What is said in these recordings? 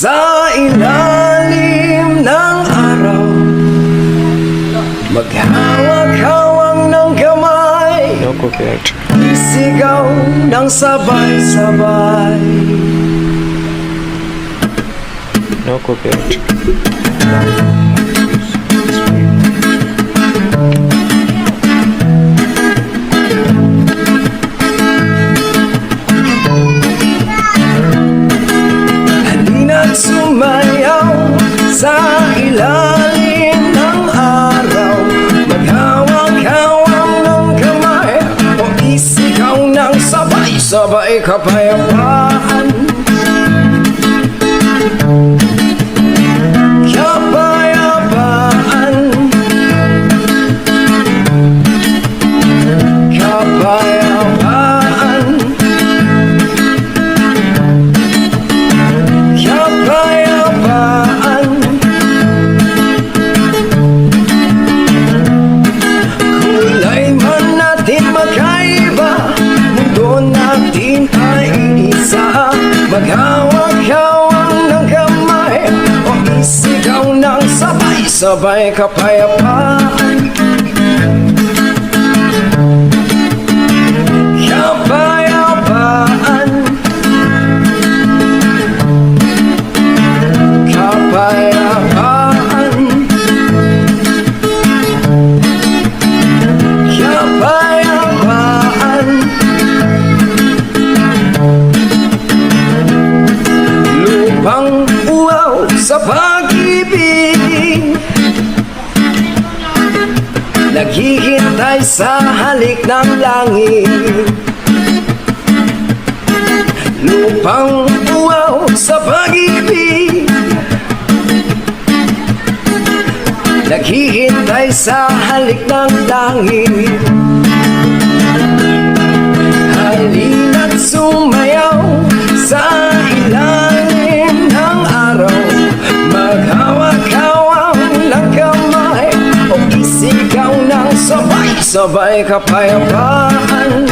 Sa ilalim ng araw, maghawak-hawak ng kamay, No copyright. isigaw ng sabay-sabay. No copyright. Halina't sumayaw sa ilalim ng araw, maghawak-hawak ng kamay, o isigaw ng sabay-sabay kapayapaan. Kapayapaan, kapayapaan, kapayapaan. Kulay man natin magkaiba, mundo natin ay isa. Maghawak-hawak ng kamay, o isigaw ng sabay-sabay kapayapaan. Kapayapaan, kapayapaan, kapayapaan. Lupang uwaw sa pag-ibig, naghihintay sa halik ng langit. Lupang uwaw sa pag-ibig, naghihintay sa halik ng langit. Halina't sumayaw sa ilalim ng araw, maghawak-hawak ng kamay, o isigaw ng sabay-sabay kapayapaan.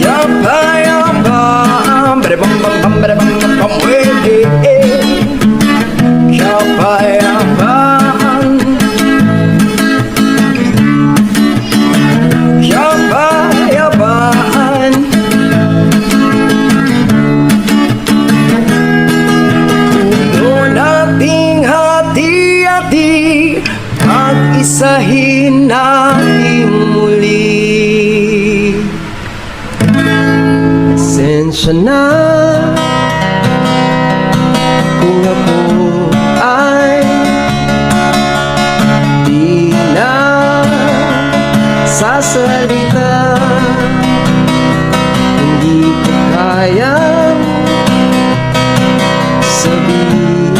Kapayapaan, bada-bam-bam-bam, bada-bam-bam-bam, kapayapaan, kapayapaan. Puno nating hati-hati, pag-isahin natin muli. Pasensya na kung ako ay di na sasalita. Hindi ko kayang sabihin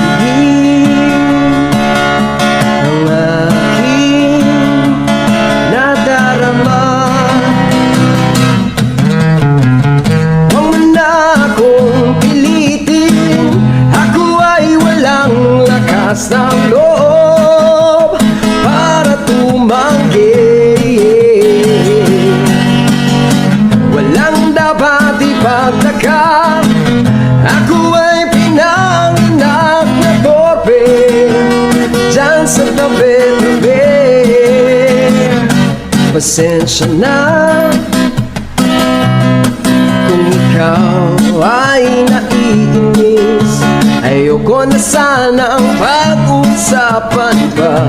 ang aking nadarama. Huwag mo na akong pilitin, ako ay walang lakas ng loob para tumanggi. Walang dapat ipagtaka, ako ay pinanganak na torpe dyan sa tabi-tabi. Pasensya na kung ikaw ay naiinis, ayoko na sanang pag-usapan pa.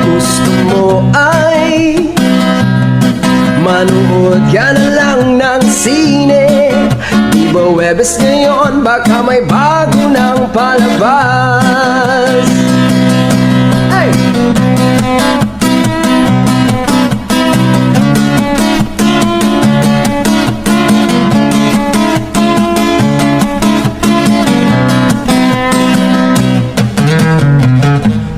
Gusto mo ay manood ka na lang ng sine, di ba Webes ngayon baka may bago ng palabas. Hey!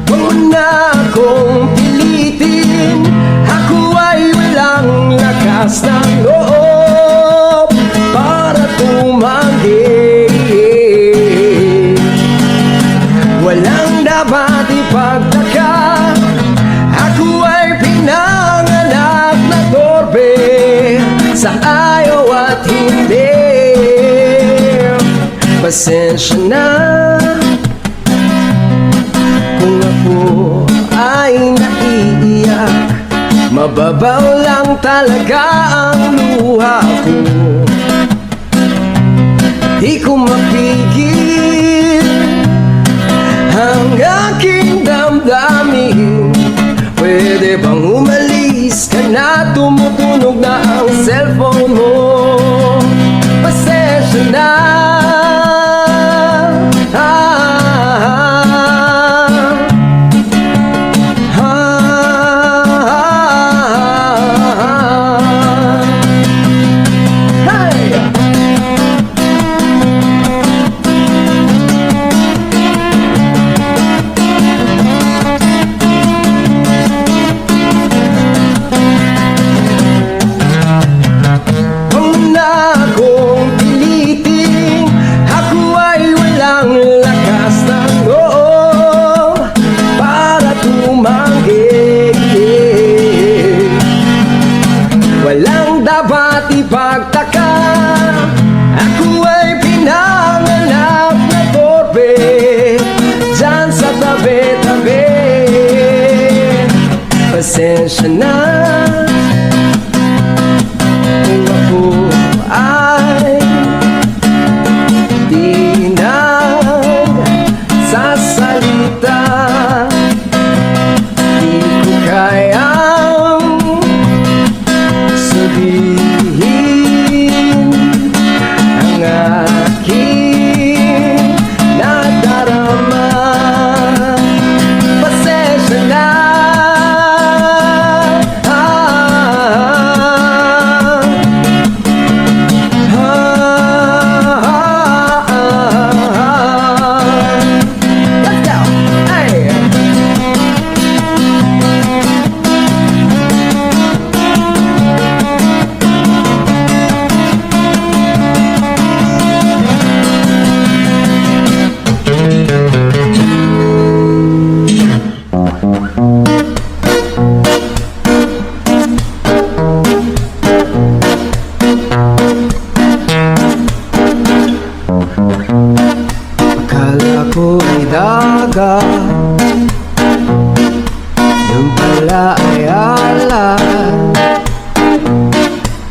Huwag mo na akong pilitin, ako ay walang lakas ng loob para tumanggi. Walang Pasensya na kung ako ay naiiyak. Mababaw lang talaga ang luha ko. Di ko mapigil ang aking damdamin. Pwede bang umalis ka na? Tumutunog na ang cellphone mo. Pasensya na. Walang dapat ipagtaka, ako ay pinanganak na torpe dyan sa tabi-tabi. Pasensya na kung ako ay di nagsasalita. Di ko kayang sabihin ang aking nadarama. Pasensya na. Let's go. Hey. Akala ko ay dagat, yung pala ay alat.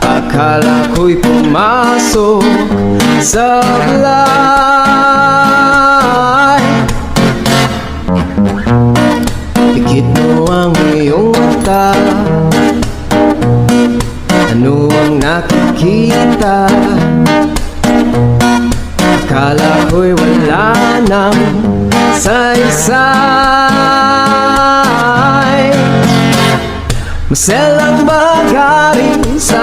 Akala ko'y pumasok sa balay. Pikit mo ang iyong mata, ano ang nakikita? Akala ko'y wala nang saysay. Maselang bagari sa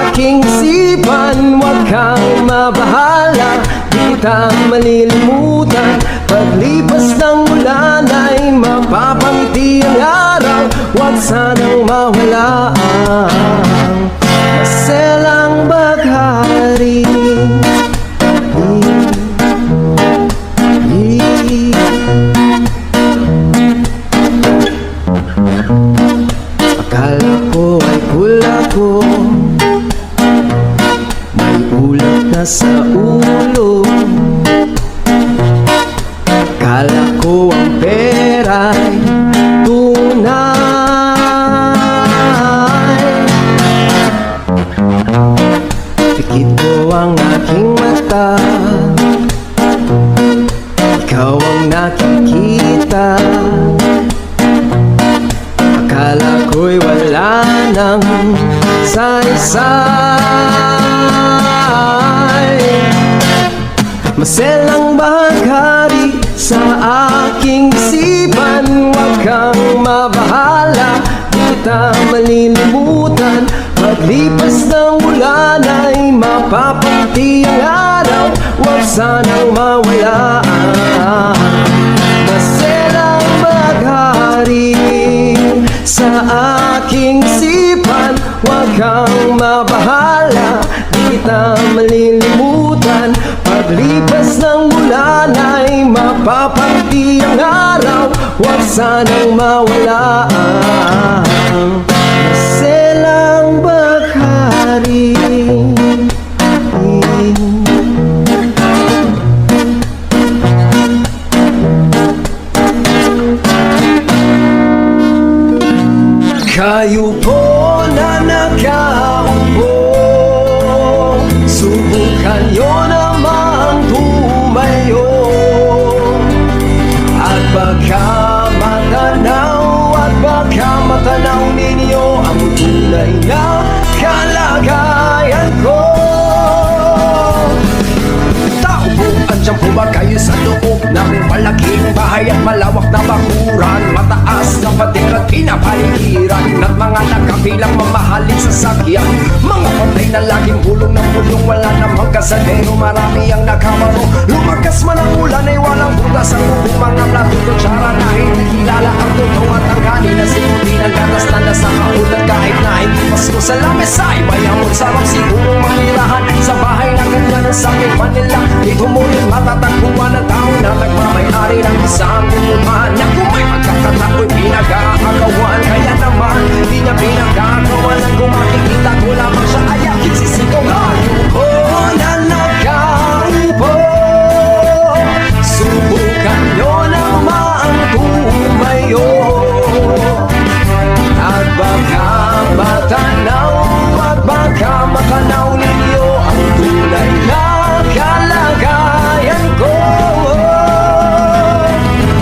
aking isipan. Huwag kang mabahala, di kita malilimutan. Paglipas ng ulan ay mapapangiti ang araw. Huwag sanang mawala ang maselang baghari. Akala ko ay pula ko, may ulat na sa ulo. Akala ko ang pera'y tunay. Pikit ko ang aking mata, ikaw ang nakikita. Akala ko'y wala nang saysay. Maselang baghari sa aking isipan. Huwag kang mabahala, di kita malilimutan. Paglipas ng ulan ay mapapangiti ang araw. Huwag sanang mawala ang maselang baghari sa aking isipan. Huwag kang mabahala, di kita malilimutan. Paglipas ng ulan ay mapapangiti ang araw. Huwag sanang mawala ang maselang baghari. Kayo po na nakaupo, subukan nyo namang tumayo. At baka matanaw ninyo ang tunay na kalagayan ko. Tao po, andyan po ba kayo sa loob ng malaking bahay at malawak na bakuran? Mataas na pader at pinapaligiran at mga nakabilang mamahaling sasakyan. Mga patay na laging bulong ng bulong, wala namang kasadero, marami ang nakabaro. Lumakas man ang ulan ay walang butas ang bubong, mga plato kutsara na hindi kilala ang totoo at ang kanina sinuti ng gatas na nasa kaulat kahit na hindi pasko sa lamesa. Ibayang mo sarap siguro manirahan sa bahay na ganyan sa aking Manila. Dito mo rin matatagpuan ang tao na nagmamayari ng isang kumumahan na kung may pagkakatao'y pinag-aagawan. Kaya naman di niya pinag-aagawan at kung makikita ko lamang siya ay aking sisigaw. Ayoko na nakaupo, subukan nyo namang tumayo. At baka matanaw ninyo ang tunay na kalagayan ko.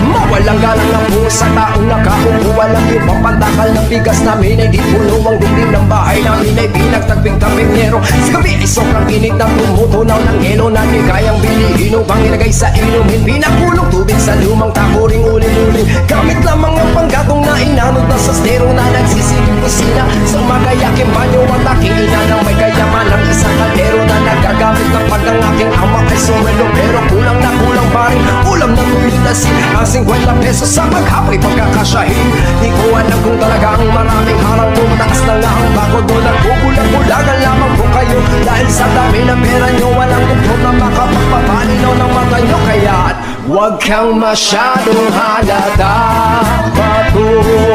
Mawalang galang ng pusa, taong nakaupo, walang ibang pantakal ng bigas namin ay di puno ang dingding ng bahay namin ay pinagtagbing nero. Sa gabi ay sobrang init na tumutunaw ng yelo na di kayang bilihin upang ilagay sa inumin. Pinakulong tubig sa lumang takuring uling-uling, gamit lamang ang panggatong na inanod na sa stero na nagsisilip kusina. Sa magayaking banyo at aking ina nang may kayaman ng isang kaldero na nagagamit ng pag ang aking ama ay sumelo. Pero kulang na kulang pa rin ulam na tulad asin ang 50 pesos sa maghapay pagkakasyahin. Di ko alam kung talagang maraming harang mo, mataas na nga ang bakod mo, nagbubulag-bulagan lamang po kayo dahil sa dami ng pera nyo, walang tungkol na makapagpapalinaw ng mata nyo. Kaya't huwag kang masyadong halata,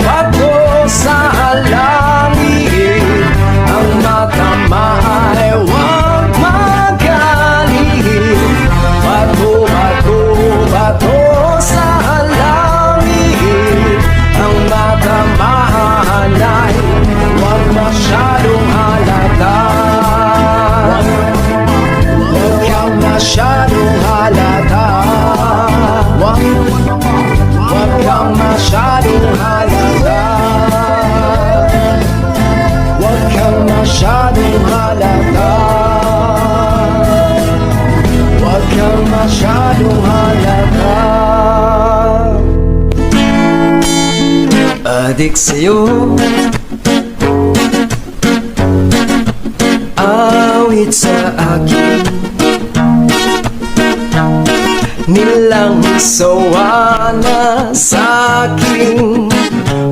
pato sa halangin. Ang mata ay huwag magaling, bato sa halangin. Ang mata ay huwag masyadong halata, huwag kang masyadong halata, huwag kang masyadong halata, huwag kang masyadong halata, huwag kang masyadong halata. Adik sa'yo, awit sa akin, nilang sawa na sa aking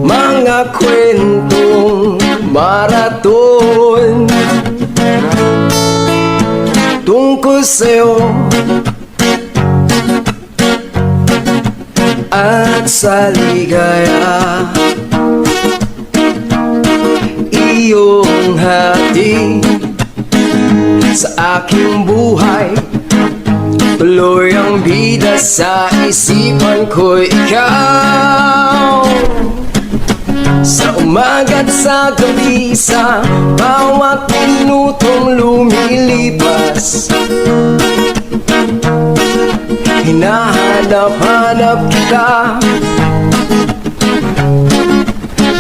mga kwentong maraton tungkol sa'yo at sa ligaya. Iyong hati sa aking buhay, tuloy ang bida sa isipan ko'y ikaw. Sa umaga't sa gabi, sa bawat minutong lumilipas, hinahanap-hanap kita,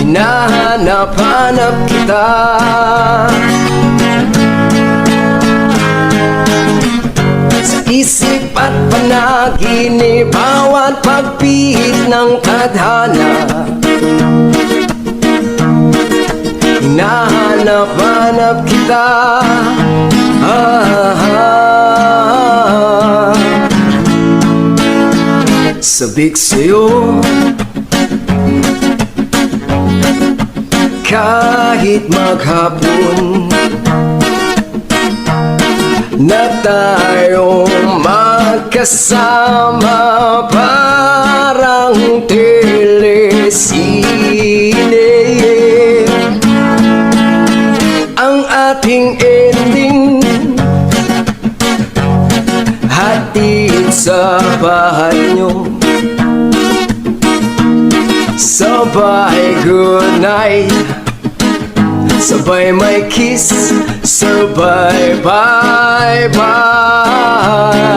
hinahanap-hanap kita. Sa isip at panaginip, bawat pagpihit ng tadhana, hinahanap-hanap kita. Sabik sa'yo, kahit maghapon na tayong magkasama, parang telesine. Ang ating ending, hatid sa bahay nyo, sa Sabay good night, sabay may kiss, sabay bye bye.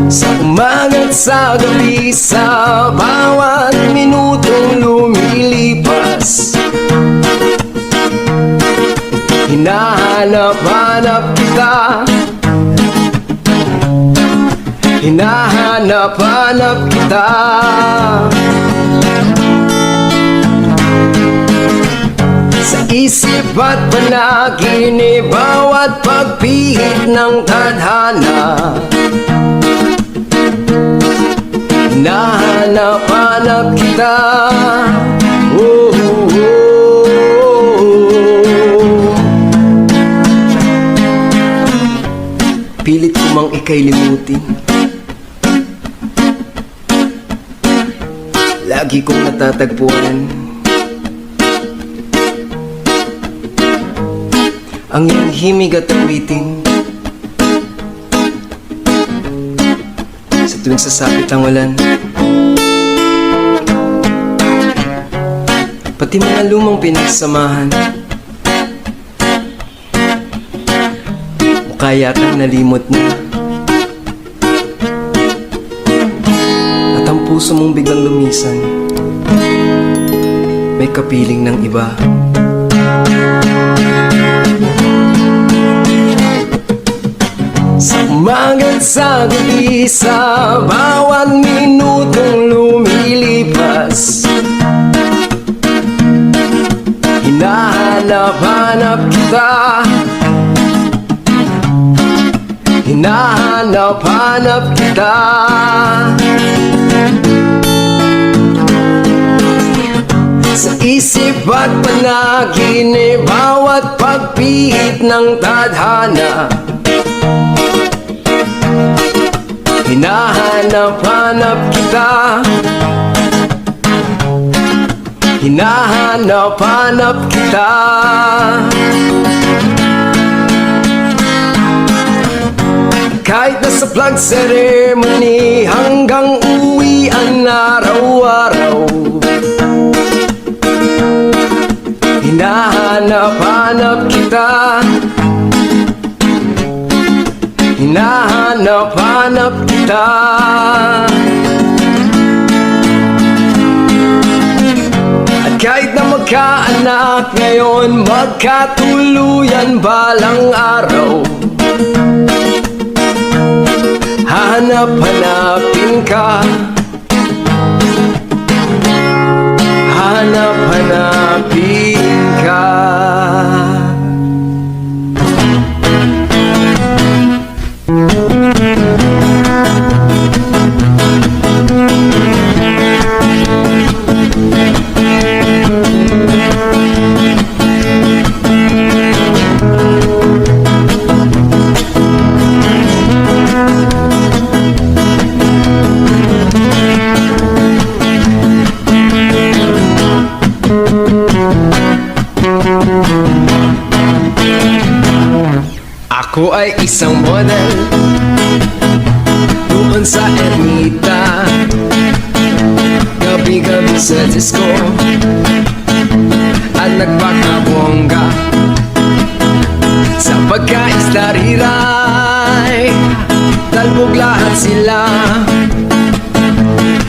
Sa umaga't sa gabi, sa bawat minutong lumilipas, hinahanap-hanap kita, hinahanap-hanap kita. Sa isip at panaginip, bawat pagpihit ng tadhana, hinahanap-hanap kita. Oh, oh, oh. Pilit ko mang ika'y limutin, lagi kong natatagpuan ang iyong himig at awiting. Sa tuwing sasapit ang ulan, pati mga lumang pinagsamahan, mukha yatang nalimot na, at ang puso mong biglang lumisan, may kapiling ng iba. Sa umaga't sa gabi, sa bawat minutong lumilipas, hinahanap-hanap kita, hinahanap-hanap kita. Sa isip at panaginip, bawat pagpihit ng tadhana, hinahanap-hanap kita, hinahanap-hanap kita. Kahit nasa flag ceremony hanggang uwian araw-araw, hinahanap-hanap kita, hinahanap-hanap kita. At kahit na magkaanak ngayon, magkatuluyan balang araw, hanap-hanapin ka, hanap-hanapin ka. Ako ay isang model doon sa ermita, gabi-gabi sa disco at nagpakabongga. Sa pagkaisla-riray, talbog lahat sila.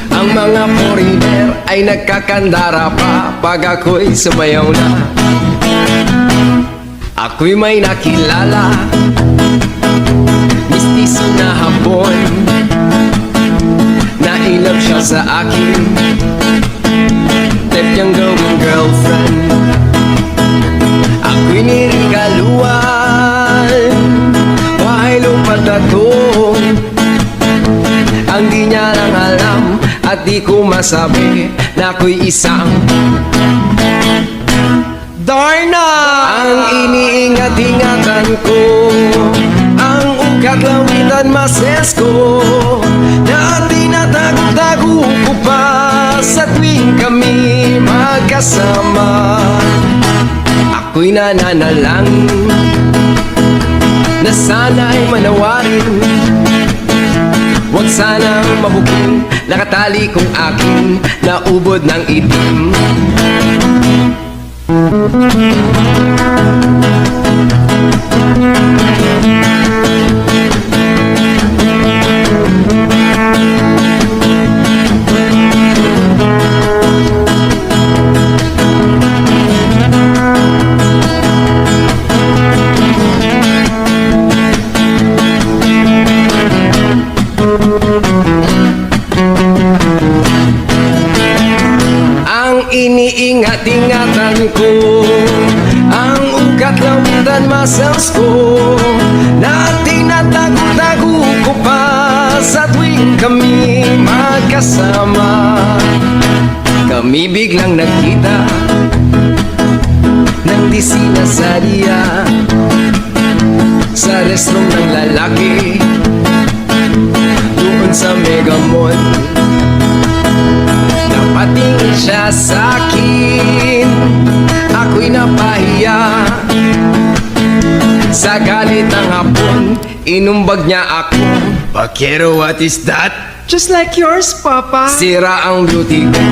Ang mga foreigner ay nagkakandara pa pag ako'y sumayaw na. Ako'y may nakilala, mistiso na hapon, nailap siya sa akin, type niyang gawing girlfriend. Ako'y nirigaluan, bahay lupat na to, ang di niya lang alam at di ko masabi na ako'y isang Darna! Ang iniingat-ingatan ko, ang ugat lawitan mases ko, na tinatago-tago ko pa sa tuwing kami magkasama. Ako'y nananalangin na sana'y manawarin, huwag sanang mabuking nakatali kong aking naubod ng itim. Ang iniingat-ingatan ko, ang ugat-lawitan muscles ko, na tinatago-tago ko pa sa tuwing kami magkasama. Kami biglang nagkita ng di sinasadya sa restroom ng lalaki doon sa Megamall. Napatingin siya sa'kin, ako'y napahiya. Sa galit ng hapon, inumbag niya ako. Bakero, what is that? Just like yours, Papa. Sira ang beauty ko,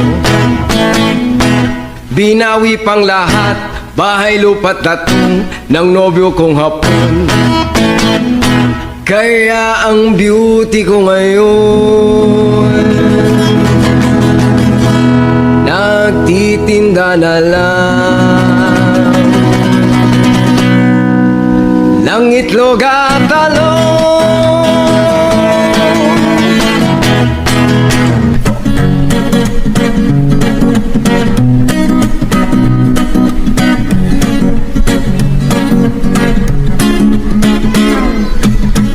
binawi pang lahat, bahay lupa't tatong ng nobyo kong hapon. Kaya ang beauty ko ngayon, nagtitinda na lang ng itlog at talong.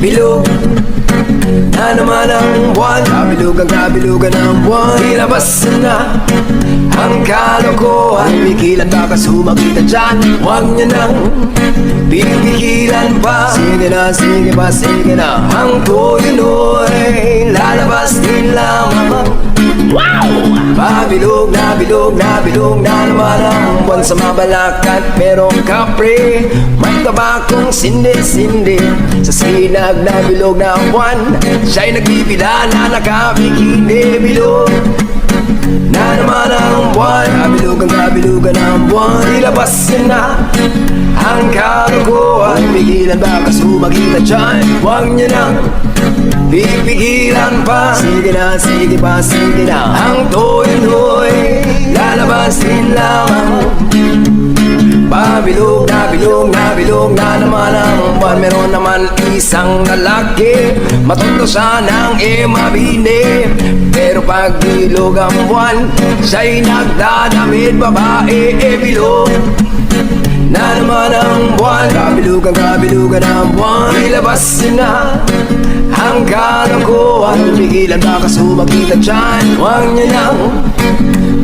Bilog na naman ang buwan, kabilugan ng buwan. Ilabas na ang kalokohan, pigilan baka sumakita dyan. Huwag niya nang pipigilan pa. Sige na, sige pa, sige na. Ang tuloy-noy lalabas din lamang. Wow! Pabilog na bilog na bilog na naman ang buwan sa mabalakat. Merong kapre, may tabakong sindi-sindi. Sa sinag na bilog na buwan, siya'y nagbibila na nakabikini. Bilog na naman ang buwan, kabilugan ang buwan. Ilabas na ang kalokohan, pigilan baka sumakita dyan. Huwag niya nang pipigilan pa. Sige na, sige pa, sige na. Ang toy-noy lalabas din lamang. Pabilog na bilog na bilog na naman ang buwan. Meron naman isang lalaki, matondo siya ng emabine. Pero pag bilog ang buwan, siya'y nagdadamit babae. Bilog na naman ang buwan, kabilugan ang buwan. Ilabas na ang kalokohan, pigilan baka sumakita dyan. Huwag niya nang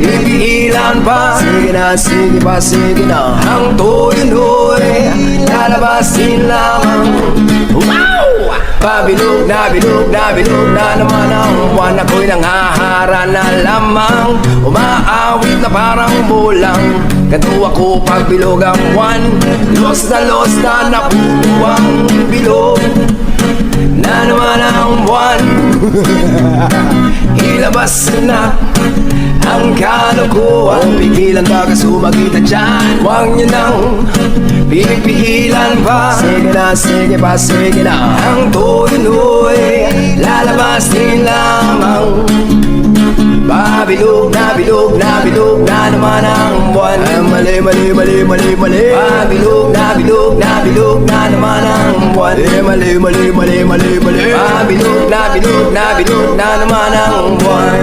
ipigilan pa. Sige na, sige pa, sige na. Ang tuloy-noy lalabas din lamang. Wow! Pabilog na bilog na bilog na naman ang buwan. Ako'y nanghahara na lamang, umaawit na parang bulang. Ganto ako pag bilog ang buwan, los na napupuwang bilog na naman ang buwan. Ilabas na ang kalokohan, pigilan baka sumakita dyan. Huwag niya nang pipigilan pa. Sige na, sige pa, sige na. Ang tuloy-noy lalabas din lamang. Pabilog na bilog na bilog na naman ang buwan. Mali, mali, mali, mali, mali. Pabilog na bilog na bilog na naman ang buwan. Mali, mali, mali, mali, mali. Pabilog na bilog na bilog na naman ang buwan.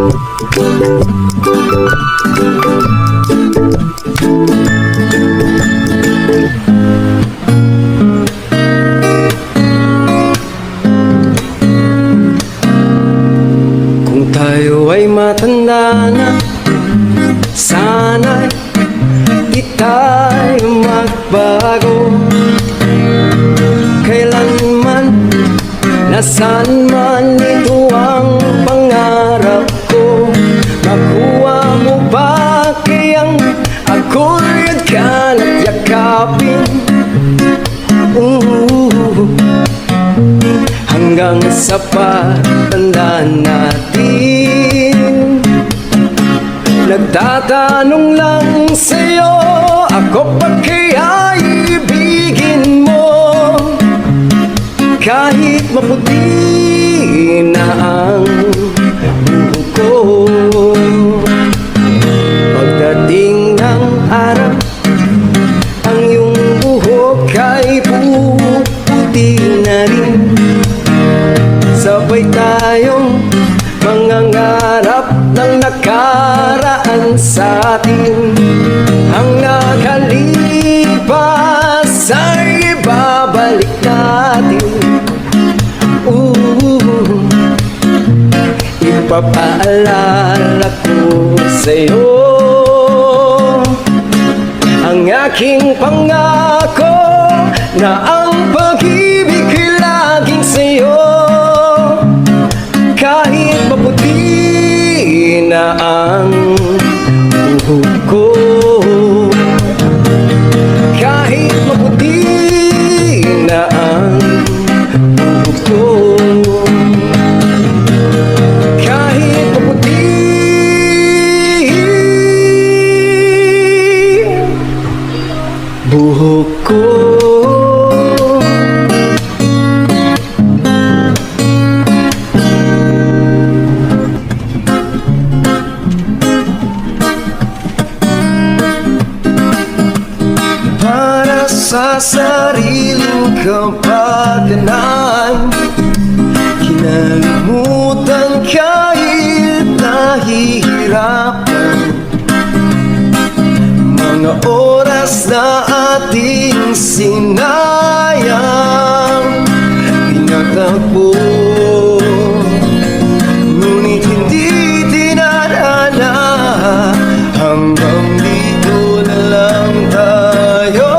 Kung tayo ay matanda na, sana'y di tayo magbago. Kailanman, nasaan man, ito ang pangarap ko. Makuha mo ba kayang ako'y agkalat yakapin? Hanggang sa pagtanda natin, nagtatanong lang sa'yo, ako pa kaya ibigin mo? Kahit maputi na ang buhok ko, pagdating ng araw, ang iyong buhok ay puputi na rin. Sabay tayong mangangarap ng nakaraan sa atin. Ang nakalipas ay ibabalik natin. Ipapaalala ko sa'yo ang aking pangako na ang pag-ibig ay laging sa'yo. Kahit maputi na ang buhok ko, kahit maputi na ang buhok ko, kahit maputi buhok ko. Para sa sariling kapakanan, kinalimutan kahit nahihirapan. Mga oras na ating sinayang, pinagtagpo, ngunit hindi dinadana. Hanggang dito na lang tayo.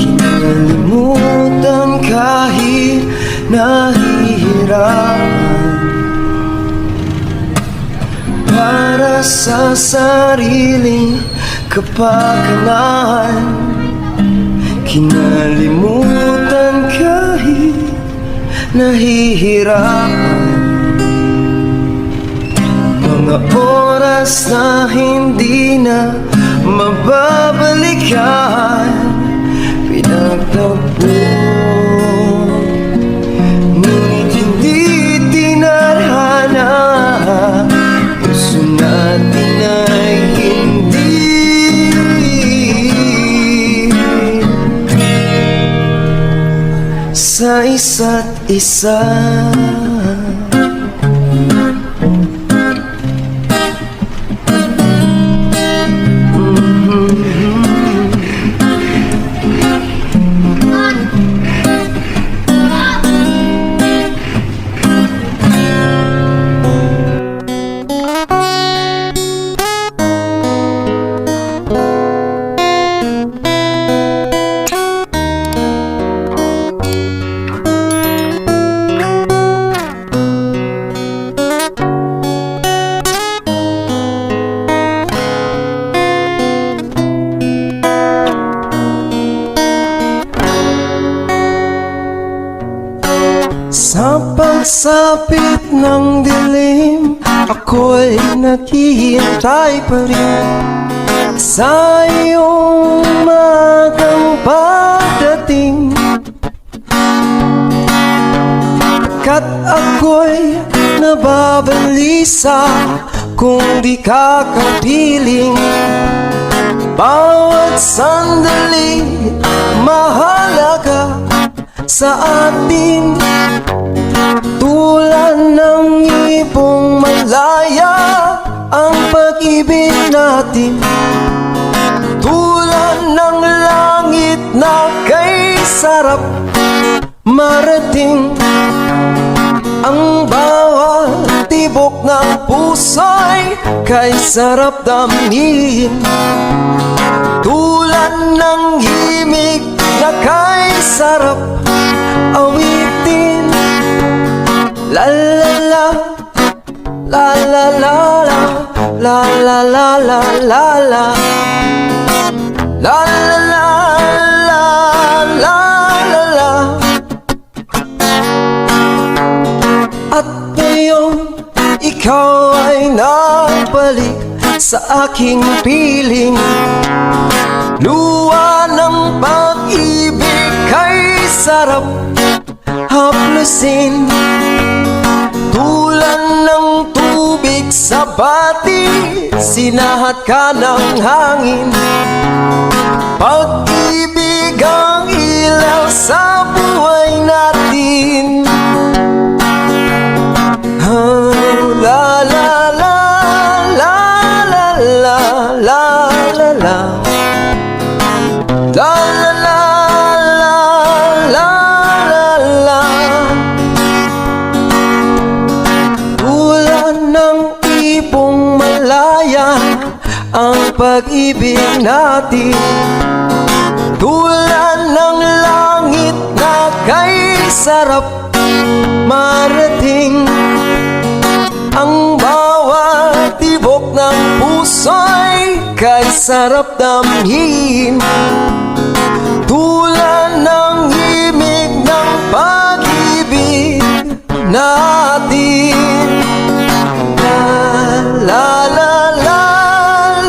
Kinalimutan kahit nahihirapan. Para sa sariling kapakanan, kinalimutan kahit nahihirapan. Mga oras na hindi na mababalikan, pinagtagpo, ngunit hindi tinadhana. Puso natin ay hindi sa isa't isa. Sa pagsapit ng dilim, ako'y naghihintay pa rin sa iyong magang pagdating. Kat ako'y nababalisa kung di ka kapiling. Bawat sandali mahalaga sa atin, tulad ng ibong malaya ang pag-ibig natin. Tulad ng langit na kay sarap marating, ang bawat tibok ng puso'y kay sarap damhin. Tulad ng himig na kay sarap awitin. La la la, la la la la, la la la la la la, la la la la la la la. At ngayon ikaw ay nabalik sa aking piling. Luwa ng pag-ibig kay sarap haplusin. Tulad ng tubig sa bati, sinahat ka ng hangin. Pag-ibig ang ilaw sa buhay natin. La la la la la la la la la, la la la la la la. Tulad ng ibong malaya ang pag-ibig natin. Tulad ng langit na kay sarap marating, ang bawat tibok ng puso'y kay sarap damhin. Tulad ng himig ng pag-ibig natin. La la la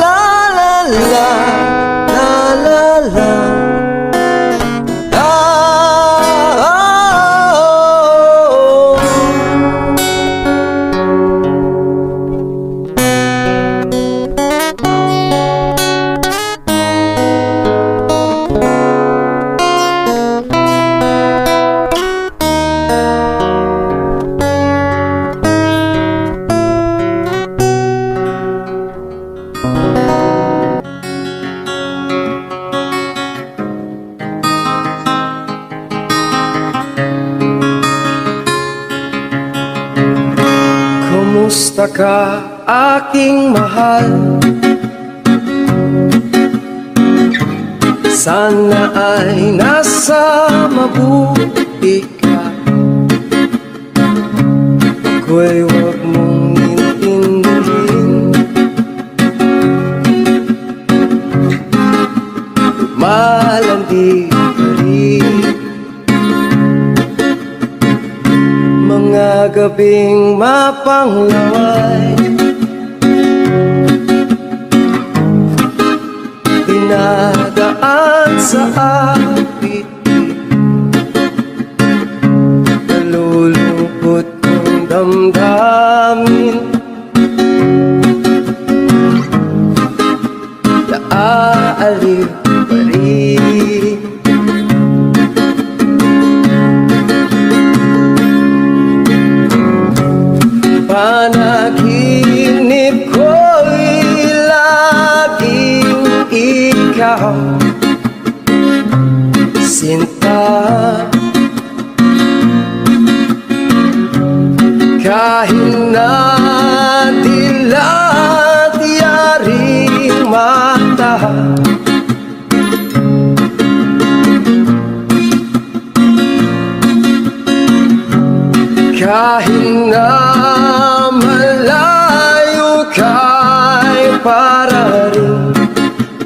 la la la la la la. Kumusta ka, aking mahal? Sana ay nasa mabuti ka. Ako'y huwag mong intindihin. Malandi ka rin. Mga gabing mapanglaway, dinadaan sa apit, nalulungkot kong damdamin. Naaaliw pa rin. Panaginip ko'y laging ikaw, sinta. Kahit na dilat yaring mata, kahit na malayo ka'y para rin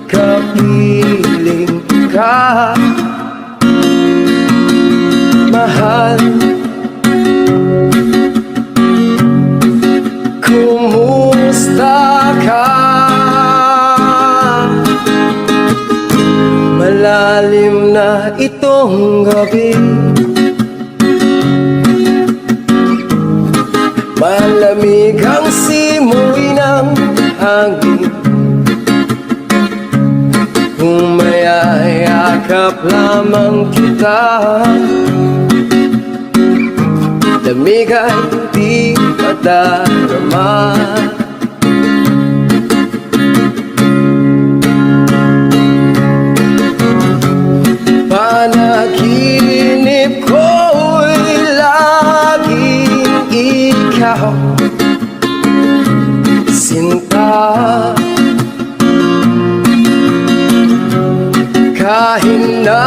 kapiling ka, mahal. Kumusta ka? Malalim na itong gabi, Yakap lamang kita, lamig ay di madarama. Panaginip ko'y laging ikaw, sinta. Kahit na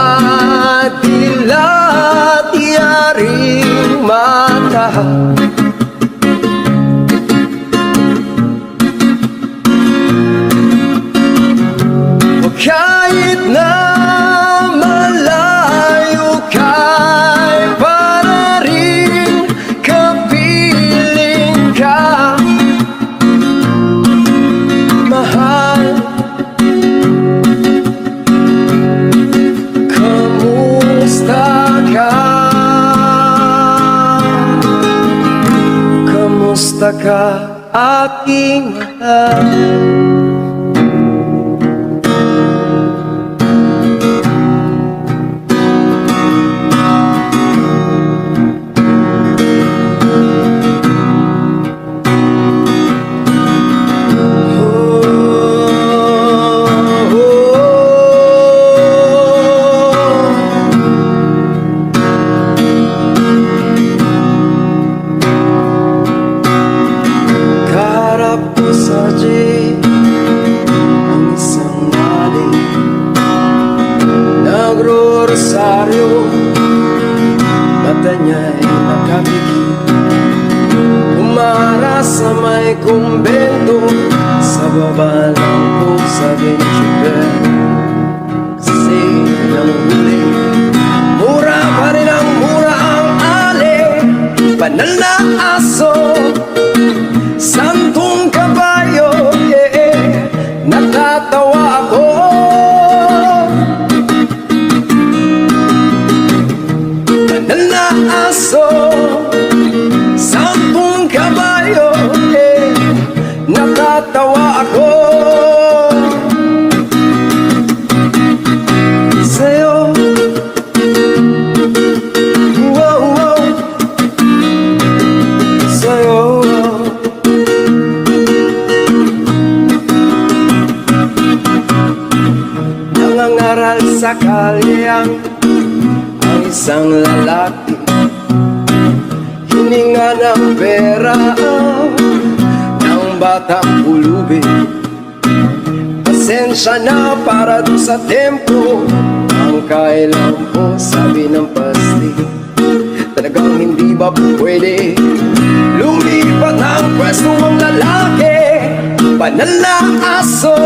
dilat yaring mata, o kahit na malayo ka'y para rin kapiling ka, mahal. Kamusta ka, aking mahal? Ang isang mali, nagro-rosaryo, mata niya'y nakapikit, umara sa may kumbento, sa baba ng pusa benchugan. Kasi nang huli, mura pa rin ang mura ang ali, banal na aso, santong kabayo, yeah, natatawa ako. Banal na aso, santong kabayo, yeah, natatawa ako. Sa'yo, wow, wow, sa'yo. Nangangaral sa kalyang ang isang lalaki, hininga ng pera ng batang pulubi. Pasensya na para doon sa tempo, ang kailan po, sabi ng pasti. Talagang hindi ba pwede lumipat ang pwesto ng lalaki? Banal na aso,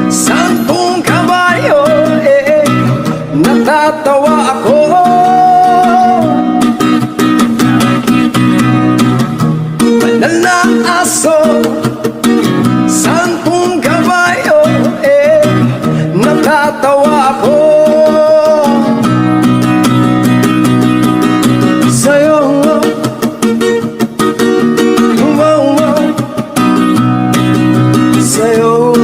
santong kabayo, eh, natatawa ako. Banal na aso, santong kabayo, eh, natatawa ako. Sa'yo, wow, wow, sa'yo.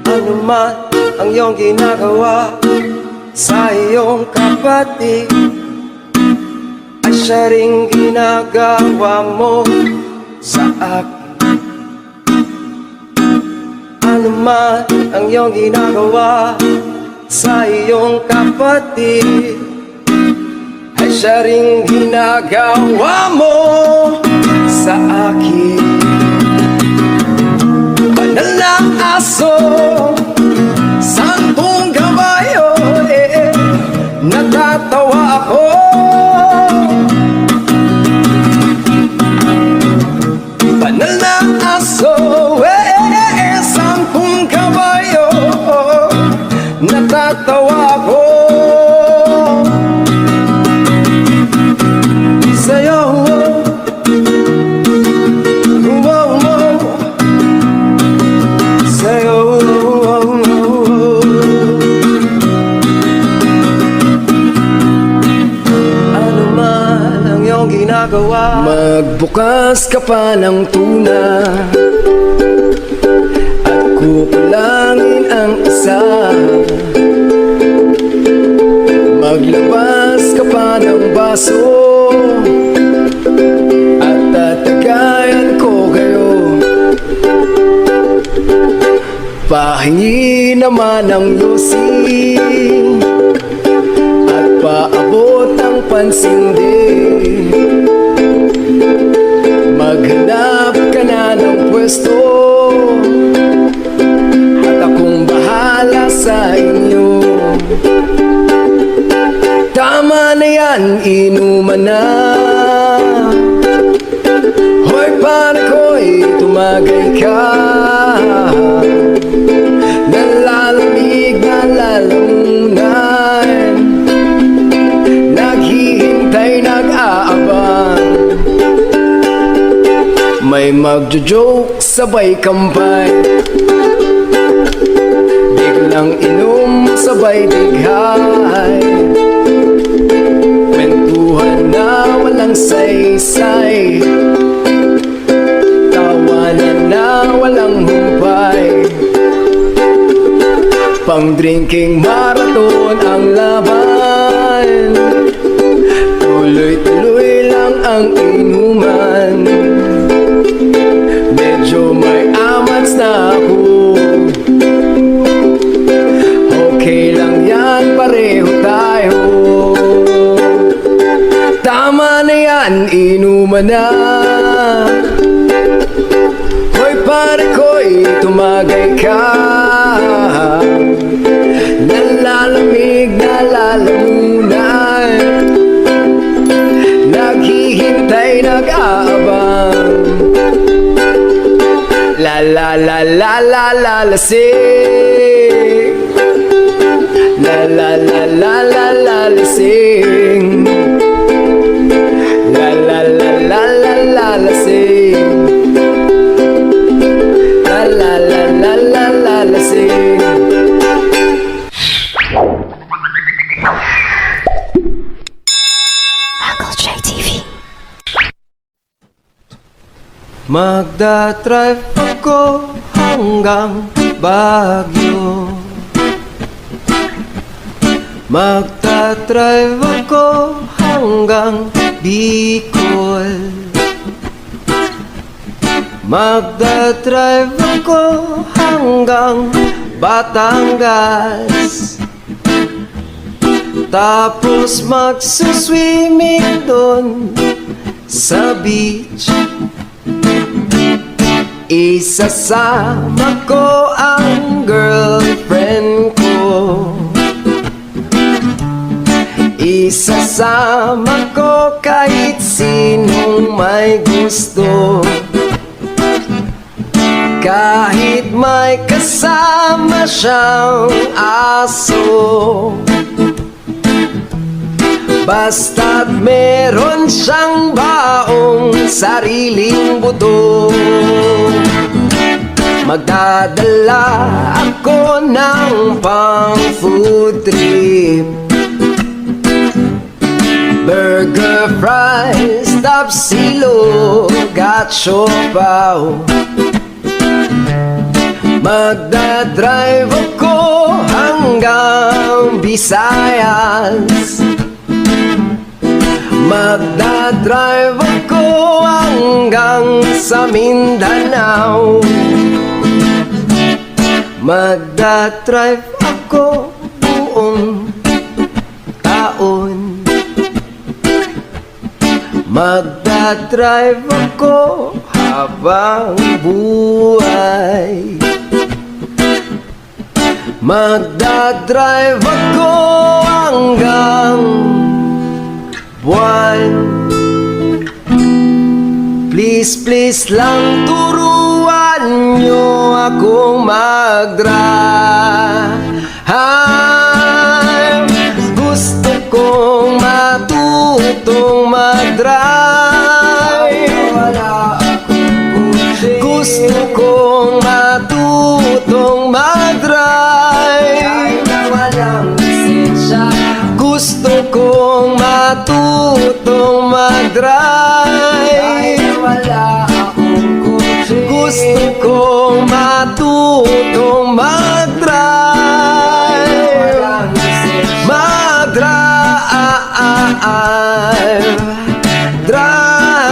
Ano man ang iyong ginagawa sa iyong kapatid, ay siya ring ginagawa mo sa akin. Ano man ang iyong ginagawa sa iyong kapatid, ay siya ring ginagawa mo sa akin. Banal na aso, santong kabayo, eh, natatawa ako. Banal na aso, eh, santong kabayo, natatawa ako. Sa'yo, wow, wow, sa'yo. Ano man ang iyong ginagawa, magbukas ka pa ng tuna Kukulangin ang isa, maglabas ka pa ng baso, at tatagayan ko kayo. Pahingi naman ng yosi, at paabot ang pansindi. Maghanap ka na ng pwesto, at akong bahala sa inyo. Tama na yan, inuman na. Hoy pare ko'y tumagay ka, nalalamig na lalamunan, naghihintay, nag-aabang. May magjo-joke, sabay kampay, biglang inom, sabay dighay, kwentuhan na walang saysay, tawanan na walang humpay. Pang-drinking marathon ang laban, tuloy-tuloy lang ang inuman. Medyo may amats na ako, okay lang yan, pareho tayo. Tama na yan, inuman na. Hoy pare ko'y tumagay ka, nalalamig na lalamunan, naghihintay, nag-aabang. La la la la la la lasing, la la la la la la lasing, la la la la la la lasing, la la la la la la lasing. Uncle J TV. Magdadrive ako hanggang Baguio, magdadrive ako hanggang Bicol, magdadrive ako hanggang Batangas, tapos magsuswimming doon sa beach. Isasama ko ang girlfriend ko, isasama ko kahit sinong may gusto, kahit may kasama siyang aso, basta't meron siyang baong sariling buto. Magdadala ako ng pang food trip, burger, fries, tapsilog at siopaw. Magdadrive ako hanggang Visayas, magdadrive ako hanggang sa Mindanao, magdadrive ako buong taon, magdadrive ako habang buhay, magdadrive ako hanggang buwan. Please, please lang turuan nyo akong mag-drive. Gusto kong matutong mag-drive. Gusto kong matutong mag-drive. Gusto kong matutong mag-drive. Gusto kong matutong gustong mag-drive, mag-drive, drive,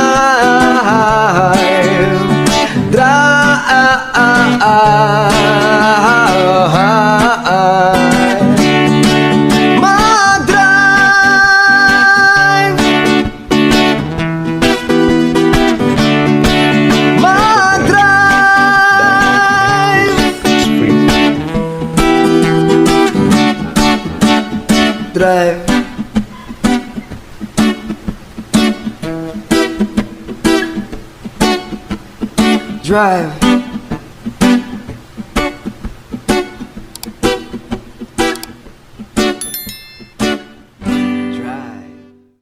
drive. Drive.